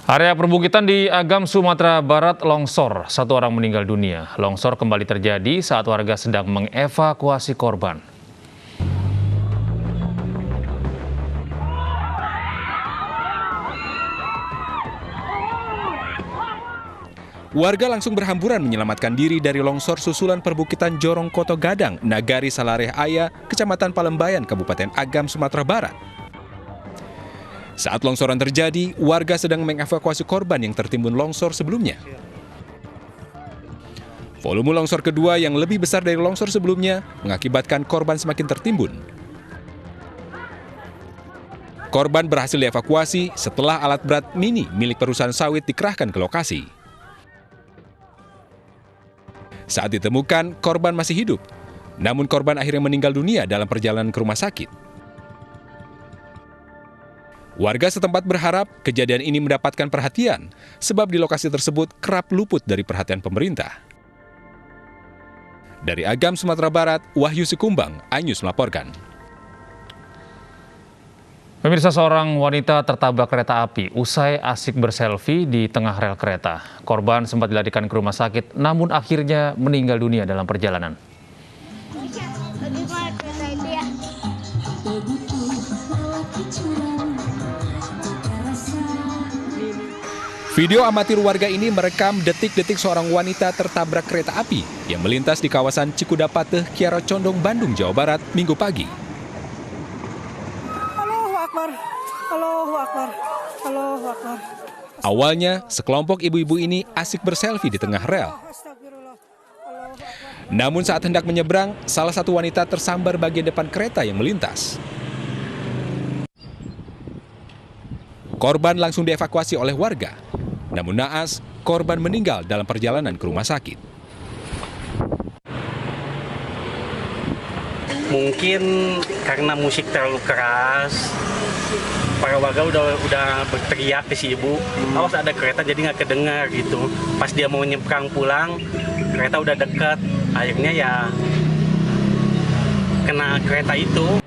Area perbukitan di Agam, Sumatera Barat longsor. Satu orang meninggal dunia. Longsor kembali terjadi saat warga sedang mengevakuasi korban. Warga langsung berhamburan menyelamatkan diri dari longsor susulan perbukitan Jorong Koto Gadang, Nagari Salareh Aya, Kecamatan Palembayan, Kabupaten Agam, Sumatera Barat. Saat longsoran terjadi, warga sedang mengevakuasi korban yang tertimbun longsor sebelumnya. Volume longsor kedua yang lebih besar dari longsor sebelumnya mengakibatkan korban semakin tertimbun. Korban berhasil dievakuasi setelah alat berat mini milik perusahaan sawit dikerahkan ke lokasi. Saat ditemukan, korban masih hidup. Namun korban akhirnya meninggal dunia dalam perjalanan ke rumah sakit. Warga setempat berharap kejadian ini mendapatkan perhatian, sebab di lokasi tersebut kerap luput dari perhatian pemerintah. Dari Agam, Sumatera Barat, Wahyu Sikumbang, iNews melaporkan. Pemirsa, seorang wanita tertabrak kereta api usai asik berselfie di tengah rel kereta. Korban sempat dilarikan ke rumah sakit, namun akhirnya meninggal dunia dalam perjalanan. Video amatir warga ini merekam detik-detik seorang wanita tertabrak kereta api yang melintas di kawasan Cikudapateh, Kiara Condong, Bandung, Jawa Barat, Minggu pagi. Allahu Akbar, Allahu Akbar, Allahu Akbar. Awalnya, sekelompok ibu-ibu ini asik berselfie di tengah rel. Namun saat hendak menyeberang, salah satu wanita tersambar bagian depan kereta yang melintas. Korban langsung dievakuasi oleh warga. Namun naas, korban meninggal dalam perjalanan ke rumah sakit. Mungkin karena musik terlalu keras, para warga udah berteriak ke si ibu, awas ada kereta jadi nggak kedengar gitu. Pas dia mau nyebrang pulang, kereta udah dekat, akhirnya ya kena kereta itu.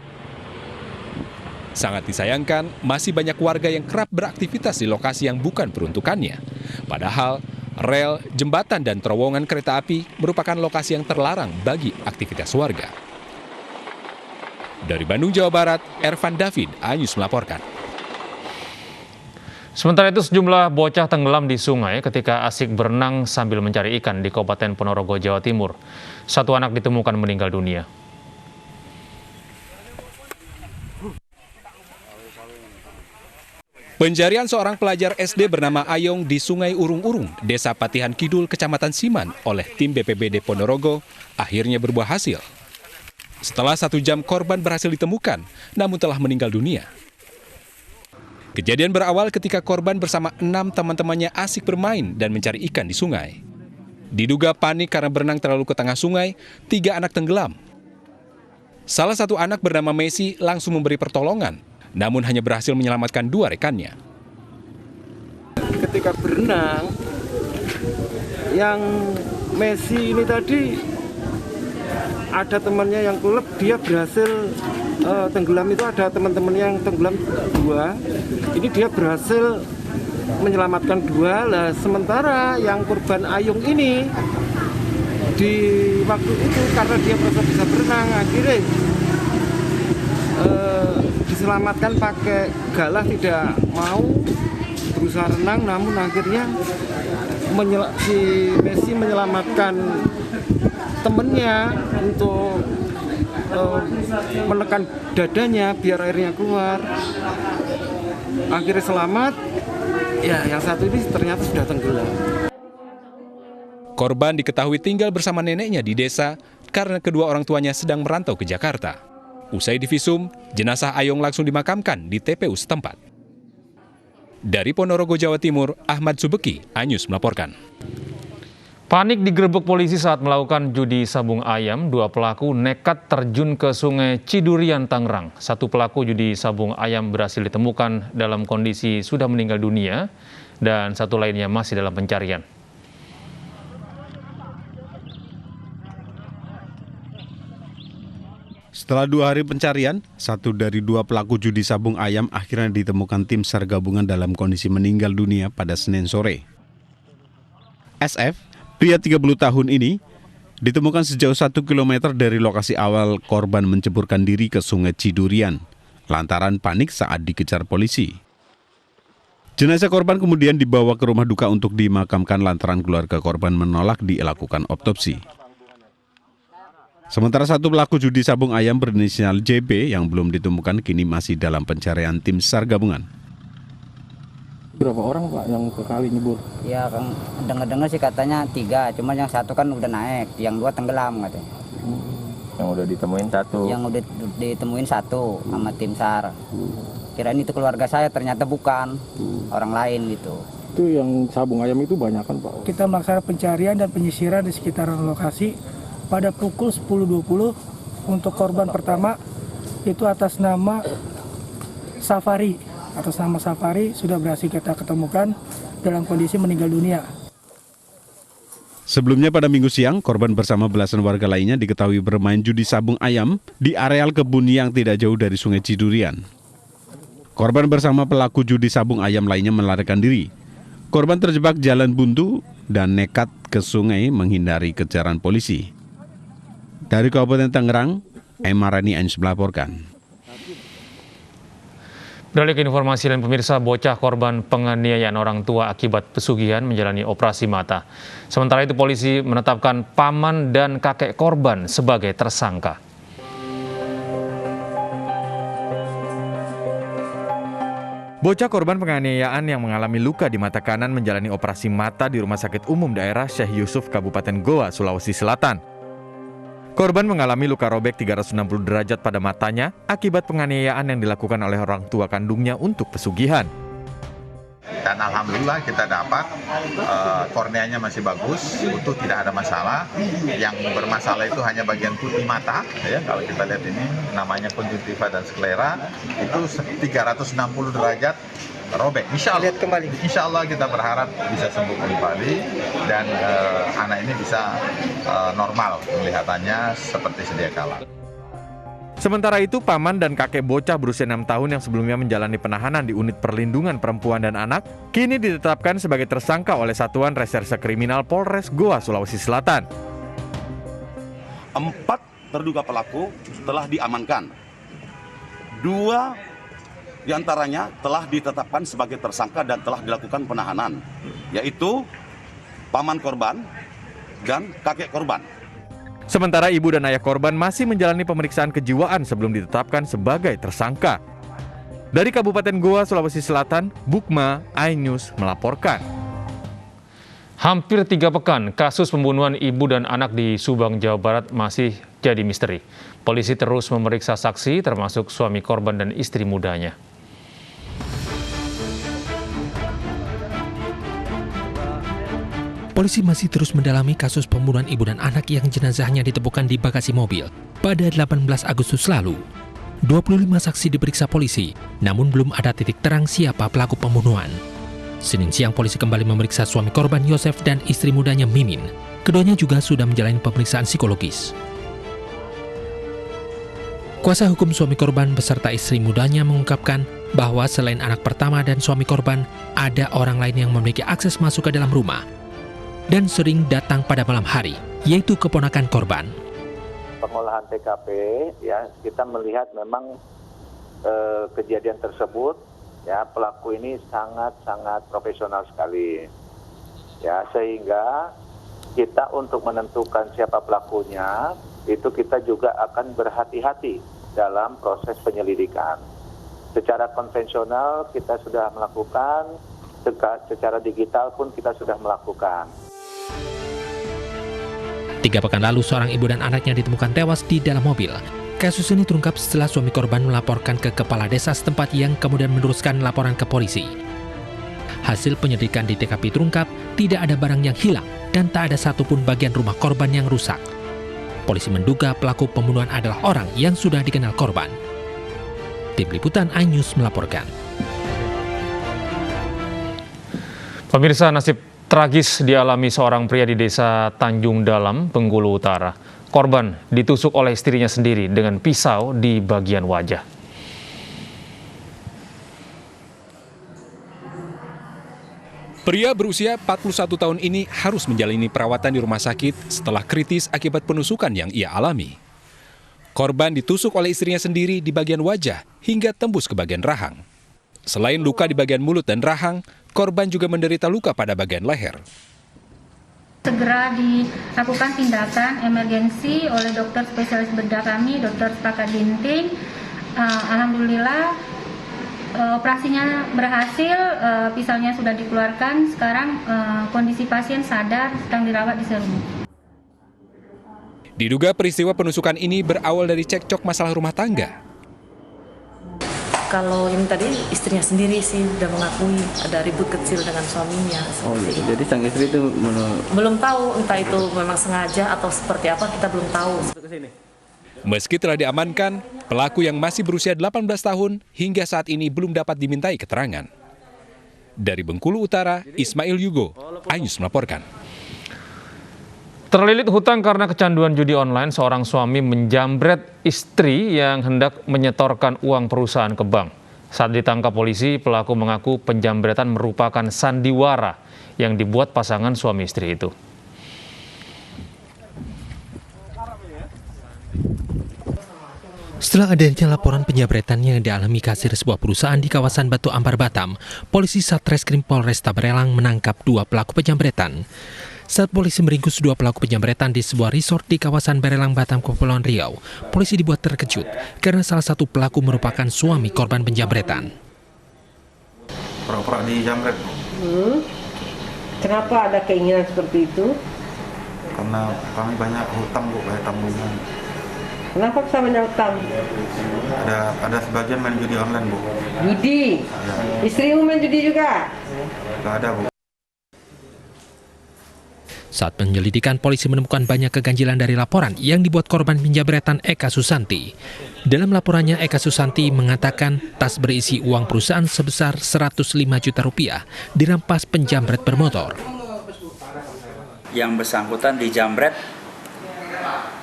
Sangat disayangkan, masih banyak warga yang kerap beraktivitas di lokasi yang bukan peruntukannya. Padahal, rel, jembatan, dan terowongan kereta api merupakan lokasi yang terlarang bagi aktivitas warga. Dari Bandung, Jawa Barat, Ervan David, iNews melaporkan. Sementara itu, sejumlah bocah tenggelam di sungai ketika asik berenang sambil mencari ikan di Kabupaten Ponorogo, Jawa Timur. Satu anak ditemukan meninggal dunia. Pencarian seorang pelajar SD bernama Ayong di Sungai Urung-Urung, Desa Patihan Kidul, Kecamatan Siman oleh tim BPBD Ponorogo akhirnya berbuah hasil. Setelah 1 jam korban berhasil ditemukan, namun telah meninggal dunia. Kejadian berawal ketika korban bersama 6 teman-temannya asik bermain dan mencari ikan di sungai. Diduga panik karena berenang terlalu ke tengah sungai, 3 anak tenggelam. Salah satu anak bernama Messi langsung memberi pertolongan, namun hanya berhasil menyelamatkan 2 rekannya. Ketika berenang, yang Messi ini tadi ada temannya yang kulep, dia berhasil tenggelam. Itu ada teman-teman yang tenggelam 2. Ini dia berhasil menyelamatkan 2. Lah sementara yang korban Ayung ini di waktu itu karena dia merasa bisa berenang, akhirnya diselamatkan pakai galah, tidak mau berusaha renang, namun akhirnya si Messi menyelamatkan temennya untuk menekan dadanya biar airnya keluar. Akhirnya selamat. Ya, yang satu ini ternyata sudah tenggelam. Korban diketahui tinggal bersama neneknya di desa karena kedua orang tuanya sedang merantau ke Jakarta. Usai divisum, jenazah Ayong langsung dimakamkan di TPU setempat. Dari Ponorogo, Jawa Timur, Ahmad Subeki, iNews melaporkan. Panik digerebek polisi saat melakukan judi sabung ayam. 2 pelaku nekat terjun ke Sungai Cidurian, Tangerang. 1 pelaku judi sabung ayam berhasil ditemukan dalam kondisi sudah meninggal dunia dan 1 lainnya masih dalam pencarian. Setelah 2 hari pencarian, 1 dari 2 pelaku judi sabung ayam akhirnya ditemukan tim SAR gabungan dalam kondisi meninggal dunia pada Senin sore. SF, pria 30 tahun ini, ditemukan sejauh 1 km dari lokasi awal korban menceburkan diri ke Sungai Cidurian, lantaran panik saat dikejar polisi. Jenazah korban kemudian dibawa ke rumah duka untuk dimakamkan lantaran keluarga korban menolak dilakukan otopsi. Sementara 1 pelaku judi sabung ayam berinisial JB yang belum ditemukan kini masih dalam pencarian tim SAR gabungan. Berapa orang Pak yang kekali nyebur? Ya kan dengar-dengar sih katanya 3, cuma yang 1 kan udah naik, yang 2 tenggelam katanya. Yang udah ditemuin 1? Yang udah ditemuin 1 sama tim SAR. Kirain itu keluarga saya, ternyata bukan, orang lain gitu. Itu yang sabung ayam itu banyak kan Pak? Kita melaksanakan pencarian dan penyisiran di sekitaran lokasi pada pukul 10.20 untuk korban pertama itu atas nama Safari. Atas nama Safari sudah berhasil kita ketemukan dalam kondisi meninggal dunia. Sebelumnya pada Minggu siang, korban bersama belasan warga lainnya diketahui bermain judi sabung ayam di areal kebun yang tidak jauh dari Sungai Cidurian. Korban bersama pelaku judi sabung ayam lainnya melarikan diri. Korban terjebak jalan buntu dan nekat ke sungai menghindari kejaran polisi. Dari Kabupaten Tangerang, Emarani Ans melaporkan. Beralih ke informasi lain pemirsa, bocah korban penganiayaan orang tua akibat pesugihan menjalani operasi mata. Sementara itu polisi menetapkan paman dan kakek korban sebagai tersangka. Bocah korban penganiayaan yang mengalami luka di mata kanan menjalani operasi mata di Rumah Sakit Umum Daerah Syekh Yusuf, Kabupaten Goa, Sulawesi Selatan. Korban mengalami luka robek 360 derajat pada matanya akibat penganiayaan yang dilakukan oleh orang tua kandungnya untuk pesugihan. Dan alhamdulillah kita dapat korneanya masih bagus, utuh, tidak ada masalah. Yang bermasalah itu hanya bagian putih mata, ya, kalau kita lihat ini namanya konjungtiva dan sklera, itu 360 derajat robek. Insya Allah kita berharap bisa sembuh kembali dan anak ini bisa normal kelihatannya seperti sedia kala. Sementara itu, paman dan kakek bocah berusia 6 tahun yang sebelumnya menjalani penahanan di Unit Perlindungan Perempuan dan Anak, kini ditetapkan sebagai tersangka oleh Satuan Reserse Kriminal Polres Goa, Sulawesi Selatan. 4 terduga pelaku telah diamankan. 2 diantaranya telah ditetapkan sebagai tersangka dan telah dilakukan penahanan, yaitu paman korban dan kakek korban. Sementara ibu dan ayah korban masih menjalani pemeriksaan kejiwaan sebelum ditetapkan sebagai tersangka. Dari Kabupaten Goa, Sulawesi Selatan, Bukma, iNews melaporkan. Hampir 3 pekan, kasus pembunuhan ibu dan anak di Subang, Jawa Barat masih jadi misteri. Polisi terus memeriksa saksi termasuk suami korban dan istri mudanya. Polisi masih terus mendalami kasus pembunuhan ibu dan anak yang jenazahnya ditemukan di bagasi mobil pada 18 Agustus lalu. 25 saksi diperiksa polisi, namun belum ada titik terang siapa pelaku pembunuhan. Senin siang polisi kembali memeriksa suami korban Yosef dan istri mudanya Mimin. Keduanya juga sudah menjalani pemeriksaan psikologis. Kuasa hukum suami korban beserta istri mudanya mengungkapkan bahwa selain anak pertama dan suami korban, ada orang lain yang memiliki akses masuk ke dalam rumah dan sering datang pada malam hari, yaitu keponakan korban. Pengolahan TKP, ya kita melihat memang kejadian tersebut, ya pelaku ini sangat profesional sekali, ya sehingga kita untuk menentukan siapa pelakunya itu kita juga akan berhati-hati dalam proses penyelidikan. Secara konvensional kita sudah melakukan, secara digital pun kita sudah melakukan. 3 pekan lalu, seorang ibu dan anaknya ditemukan tewas di dalam mobil. Kasus ini terungkap setelah suami korban melaporkan ke kepala desa setempat yang kemudian meneruskan laporan ke polisi. Hasil penyelidikan di TKP terungkap tidak ada barang yang hilang dan tak ada satupun bagian rumah korban yang rusak. Polisi menduga pelaku pembunuhan adalah orang yang sudah dikenal korban. Tim Liputan iNews melaporkan. Pemirsa, nasib tragis dialami seorang pria di desa Tanjung Dalam, Bengkulu Utara. Korban ditusuk oleh istrinya sendiri dengan pisau di bagian wajah. Pria berusia 41 tahun ini harus menjalani perawatan di rumah sakit setelah kritis akibat penusukan yang ia alami. Korban ditusuk oleh istrinya sendiri di bagian wajah hingga tembus ke bagian rahang. Selain luka di bagian mulut dan rahang, korban juga menderita luka pada bagian leher. Segera dilakukan tindakan emergensi oleh dokter spesialis bedah kami, Dr. Spaka Ginting. Alhamdulillah operasinya berhasil, pisaunya sudah dikeluarkan. Sekarang kondisi pasien sadar, sedang dirawat di Serum. Diduga peristiwa penusukan ini berawal dari cekcok masalah rumah tangga. Kalau ini tadi istrinya sendiri sih sudah mengakui ada ribut kecil dengan suaminya. Oh iya, jadi sang istri itu belum tahu entah itu memang sengaja atau seperti apa, kita belum tahu. Meski telah diamankan, pelaku yang masih berusia 18 tahun hingga saat ini belum dapat dimintai keterangan. Dari Bengkulu Utara, Ismail Yugo, iNews melaporkan. Terlilit hutang karena kecanduan judi online, seorang suami menjambret istri yang hendak menyetorkan uang perusahaan ke bank. Saat ditangkap polisi, pelaku mengaku penjambretan merupakan sandiwara yang dibuat pasangan suami istri itu. Setelah adanya laporan penjambretan yang dialami kasir sebuah perusahaan di kawasan Batu Ampar, Batam, polisi Satreskrim Polresta Barelang menangkap 2 pelaku penjambretan. Saat polisi meringkus 2 pelaku penjambretan di sebuah resort di kawasan Barelang, Batam, Kepulauan Riau, polisi dibuat terkejut karena salah satu pelaku merupakan suami korban penjambretan. Pura-pura dijambret. Kenapa ada keinginan seperti itu? Karena kami banyak hutang, Bu, banyak tanggungan. Kenapa bisa banyak hutang? Ada sebagian main judi online, Bu. Judi? Ya. Istrimu main judi juga? Nggak ada, Bu. Saat penyelidikan, polisi menemukan banyak keganjilan dari laporan yang dibuat korban penjambretan Eka Susanti. Dalam laporannya, Eka Susanti mengatakan tas berisi uang perusahaan sebesar 105 juta rupiah dirampas penjambret bermotor. Yang bersangkutan dijambret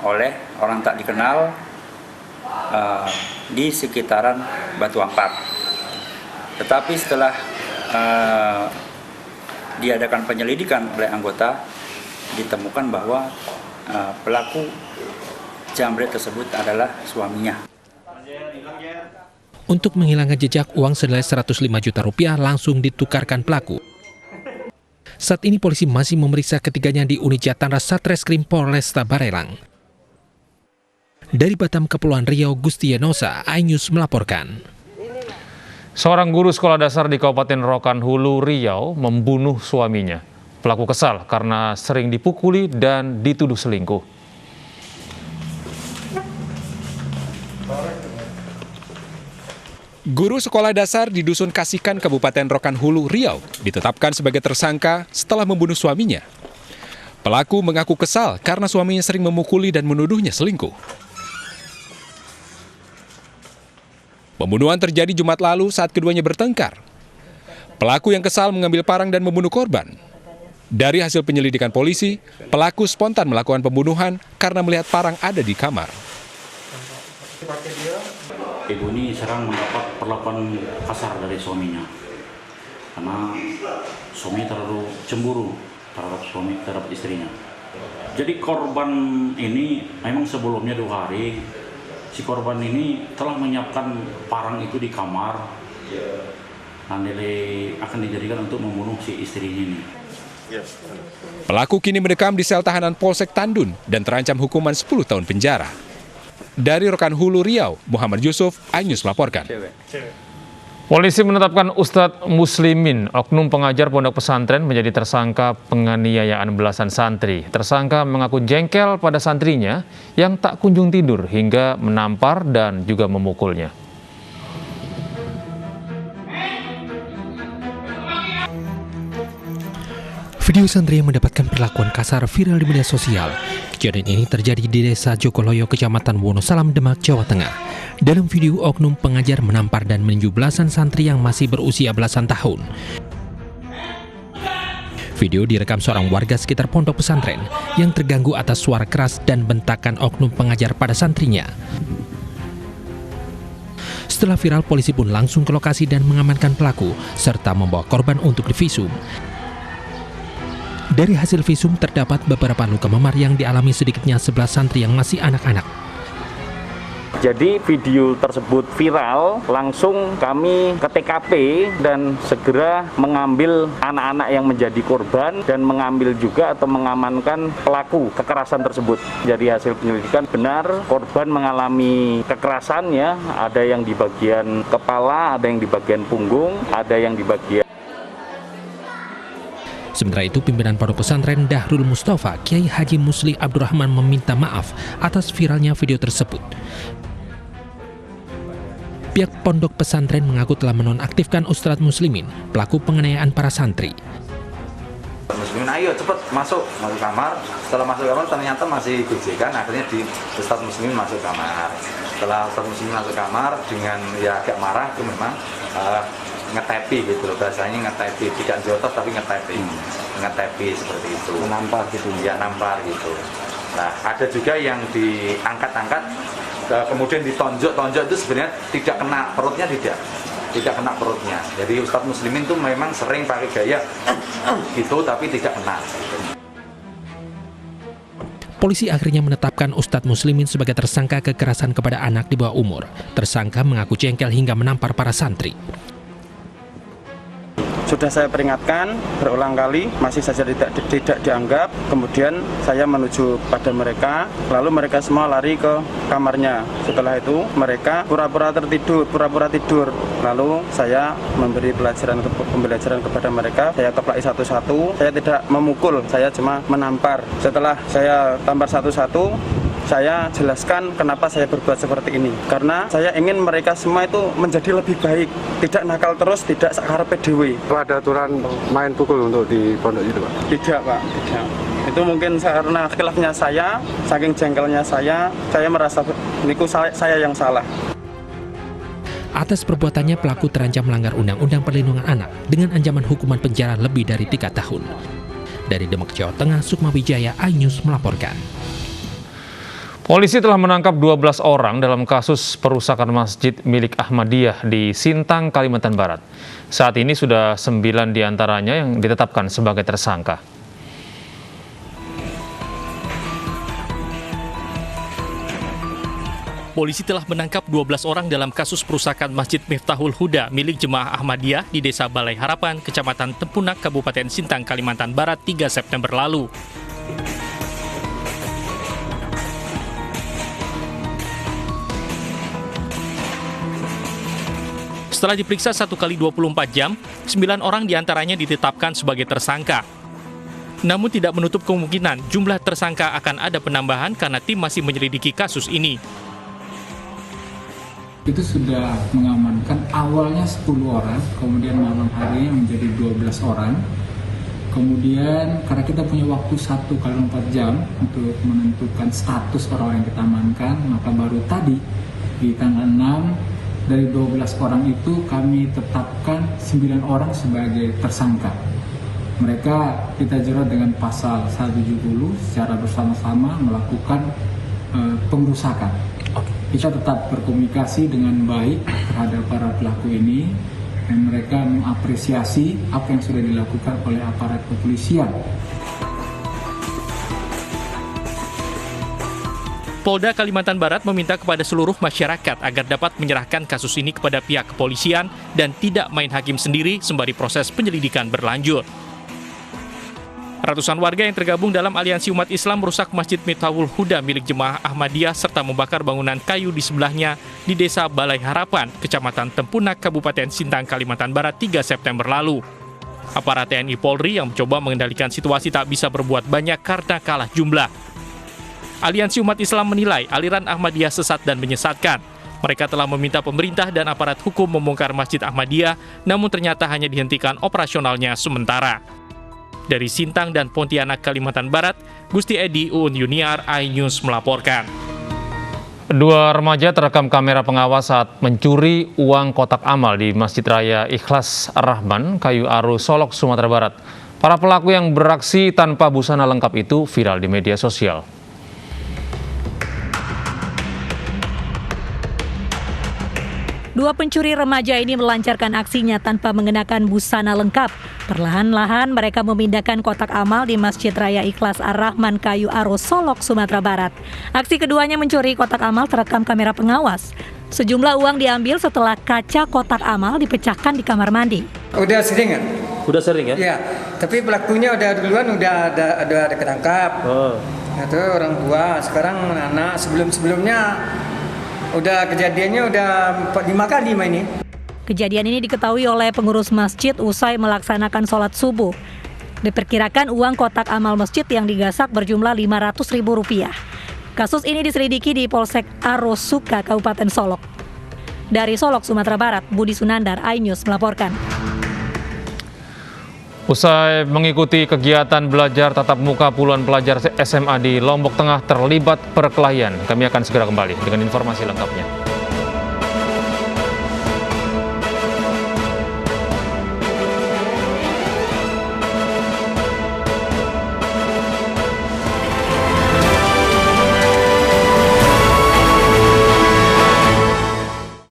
oleh orang tak dikenal di sekitaran Batu Ampar. Tetapi setelah diadakan penyelidikan oleh anggota, ditemukan bahwa pelaku jambret tersebut adalah suaminya. Untuk menghilangkan jejak, uang senilai 105 juta rupiah langsung ditukarkan pelaku. Saat ini polisi masih memeriksa ketiganya di unit Jatara Satreskrim Polresta Barelang. Dari Batam, Kepulauan Riau, Gusti Yanosa, iNews melaporkan. Seorang guru sekolah dasar di Kabupaten Rokan Hulu, Riau membunuh suaminya. Pelaku kesal karena sering dipukuli dan dituduh selingkuh. Guru sekolah dasar di Dusun Kasikan, Kabupaten Rokan Hulu, Riau, ditetapkan sebagai tersangka setelah membunuh suaminya. Pelaku mengaku kesal karena suaminya sering memukuli dan menuduhnya selingkuh. Pembunuhan terjadi Jumat lalu saat keduanya bertengkar. Pelaku yang kesal mengambil parang dan membunuh korban. Dari hasil penyelidikan polisi, pelaku spontan melakukan pembunuhan karena melihat parang ada di kamar. Ibu ini sering mendapat perlakuan kasar dari suaminya, karena suami terlalu cemburu terhadap istrinya. Jadi korban ini memang sebelumnya 2 hari, si korban ini telah menyiapkan parang itu di kamar, nanti akan dijadikan untuk membunuh si istrinya ini. Pelaku kini mendekam di sel tahanan Polsek Tandun dan terancam hukuman 10 tahun penjara. Dari Rokan Hulu, Riau, Muhammad Yusuf, iNews melaporkan. Polisi menetapkan Ustadz Muslimin, oknum pengajar pondok pesantren, menjadi tersangka penganiayaan belasan santri. Tersangka mengaku jengkel pada santrinya yang tak kunjung tidur hingga menampar dan juga memukulnya. Video santri yang mendapatkan perlakuan kasar viral di media sosial. Kejadian ini terjadi di Desa Jogoloyo, Kecamatan Wonosalam, Demak, Jawa Tengah. Dalam video, oknum pengajar menampar dan meninju belasan santri yang masih berusia belasan tahun. Video direkam seorang warga sekitar pondok pesantren yang terganggu atas suara keras dan bentakan oknum pengajar pada santrinya. Setelah viral, polisi pun langsung ke lokasi dan mengamankan pelaku serta membawa korban untuk divisum. Dari hasil visum terdapat beberapa luka memar yang dialami sedikitnya 11 santri yang masih anak-anak. Jadi video tersebut viral, langsung kami ke TKP dan segera mengambil anak-anak yang menjadi korban dan mengambil juga atau mengamankan pelaku kekerasan tersebut. Jadi hasil penyelidikan benar korban mengalami kekerasan ya, ada yang di bagian kepala, ada yang di bagian punggung, ada yang di bagian. Sementara itu, pimpinan Pondok Pesantren Dahrul Mustafa, Kiai Haji Musli Abdurrahman meminta maaf atas viralnya video tersebut. Pihak Pondok Pesantren mengaku telah menonaktifkan Ustadz Muslimin, pelaku penganiayaan para santri. Muslimin, ayo cepet masuk kamar. Setelah masuk kamar ternyata masih gojekan, akhirnya di Ustadz Muslimin masuk kamar. Setelah Ustadz Muslimin masuk kamar dengan ya agak marah, itu memang ngetepi gitu loh, bahasanya ngetepi, tidak jotos tapi ngetepi seperti itu. Menampar gitu. Ya, nampar gitu. Nah, ada juga yang diangkat-angkat, kemudian ditonjok itu sebenarnya tidak kena perutnya, tidak kena perutnya. Jadi Ustadz Muslimin tuh memang sering pakai gaya gitu tapi tidak kena. Polisi akhirnya menetapkan Ustadz Muslimin sebagai tersangka kekerasan kepada anak di bawah umur. Tersangka mengaku jengkel hingga menampar para santri. Sudah saya peringatkan berulang kali, masih saja tidak dianggap. Kemudian saya menuju pada mereka, lalu mereka semua lari ke kamarnya. Setelah itu mereka pura-pura tidur. Lalu saya memberi pembelajaran kepada mereka. Saya keplaki satu-satu. Saya tidak memukul, saya cuma menampar. Setelah saya tampar satu-satu, saya jelaskan kenapa saya berbuat seperti ini. Karena saya ingin mereka semua itu menjadi lebih baik, tidak nakal terus, tidak sakarepe dhewe. Ada aturan main pukul untuk di pondok itu, Pak? Tidak, Pak. Tidak. Itu mungkin karena khilafnya saya, saking jengkelnya saya merasa niku saya yang salah. Atas perbuatannya, pelaku terancam melanggar Undang-Undang Perlindungan Anak dengan ancaman hukuman penjara lebih dari 3 tahun. Dari Demak, Jawa Tengah, Sukma Wijaya, iNews melaporkan. Polisi telah menangkap 12 orang dalam kasus perusakan masjid milik Ahmadiyah di Sintang, Kalimantan Barat. Saat ini sudah 9 diantaranya yang ditetapkan sebagai tersangka. Polisi telah menangkap 12 orang dalam kasus perusakan Masjid Miftahul Huda milik Jemaah Ahmadiyah di Desa Balai Harapan, Kecamatan Tempunak, Kabupaten Sintang, Kalimantan Barat 3 September lalu. Setelah diperiksa 1 kali 24 jam, 9 orang diantaranya ditetapkan sebagai tersangka. Namun tidak menutup kemungkinan jumlah tersangka akan ada penambahan karena tim masih menyelidiki kasus ini. Itu sudah mengamankan awalnya 10 orang, kemudian malam harinya menjadi 12 orang. Kemudian karena kita punya waktu 1 kali 24 jam untuk menentukan status orang yang kita amankan, maka baru tadi di tanggal 6 dari 12 orang itu kami tetapkan 9 orang sebagai tersangka. Mereka kita jerat dengan pasal 170 secara bersama-sama melakukan pengrusakan. Kita tetap berkomunikasi dengan baik terhadap para pelaku ini dan mereka mengapresiasi apa yang sudah dilakukan oleh aparat kepolisian. Polda Kalimantan Barat meminta kepada seluruh masyarakat agar dapat menyerahkan kasus ini kepada pihak kepolisian dan tidak main hakim sendiri sembari proses penyelidikan berlanjut. Ratusan warga yang tergabung dalam aliansi umat Islam merusak Masjid Miftahul Huda milik Jemaah Ahmadiyah serta membakar bangunan kayu di sebelahnya di Desa Balai Harapan, Kecamatan Tempunak, Kabupaten Sintang, Kalimantan Barat 3 September lalu. Aparat TNI Polri yang mencoba mengendalikan situasi tak bisa berbuat banyak karena kalah jumlah. Aliansi umat Islam menilai aliran Ahmadiyah sesat dan menyesatkan. Mereka telah meminta pemerintah dan aparat hukum membongkar Masjid Ahmadiyah, namun ternyata hanya dihentikan operasionalnya sementara. Dari Sintang dan Pontianak, Kalimantan Barat, Gusti Edi Uun Yuniar, iNews melaporkan. 2 remaja terekam kamera pengawas saat mencuri uang kotak amal di Masjid Raya Ikhlas Ar-Rahman, Kayu Aru, Solok, Sumatera Barat. Para pelaku yang beraksi tanpa busana lengkap itu viral di media sosial. Dua pencuri remaja ini melancarkan aksinya tanpa mengenakan busana lengkap. Perlahan-lahan mereka memindahkan kotak amal di Masjid Raya Ikhlas Ar-Rahman Kayu Aro, Solok, Sumatera Barat. Aksi keduanya mencuri kotak amal terekam kamera pengawas. Sejumlah uang diambil setelah kaca kotak amal dipecahkan di kamar mandi. Udah sering ya? Udah sering ya? Iya, tapi pelakunya udah duluan udah ketangkap. Itu orang tua, sekarang anak sebelumnya udah kejadiannya udah 5 kali ini. Kejadian ini diketahui oleh pengurus masjid usai melaksanakan sholat subuh. Diperkirakan uang kotak amal masjid yang digasak berjumlah Rp500.000. Kasus ini diselidiki di Polsek Arosuka, Kabupaten Solok. Dari Solok, Sumatera Barat, Budi Sunandar, iNews melaporkan. Usai mengikuti kegiatan belajar tatap muka, puluhan pelajar SMA di Lombok Tengah terlibat perkelahian. Kami akan segera kembali dengan informasi lengkapnya.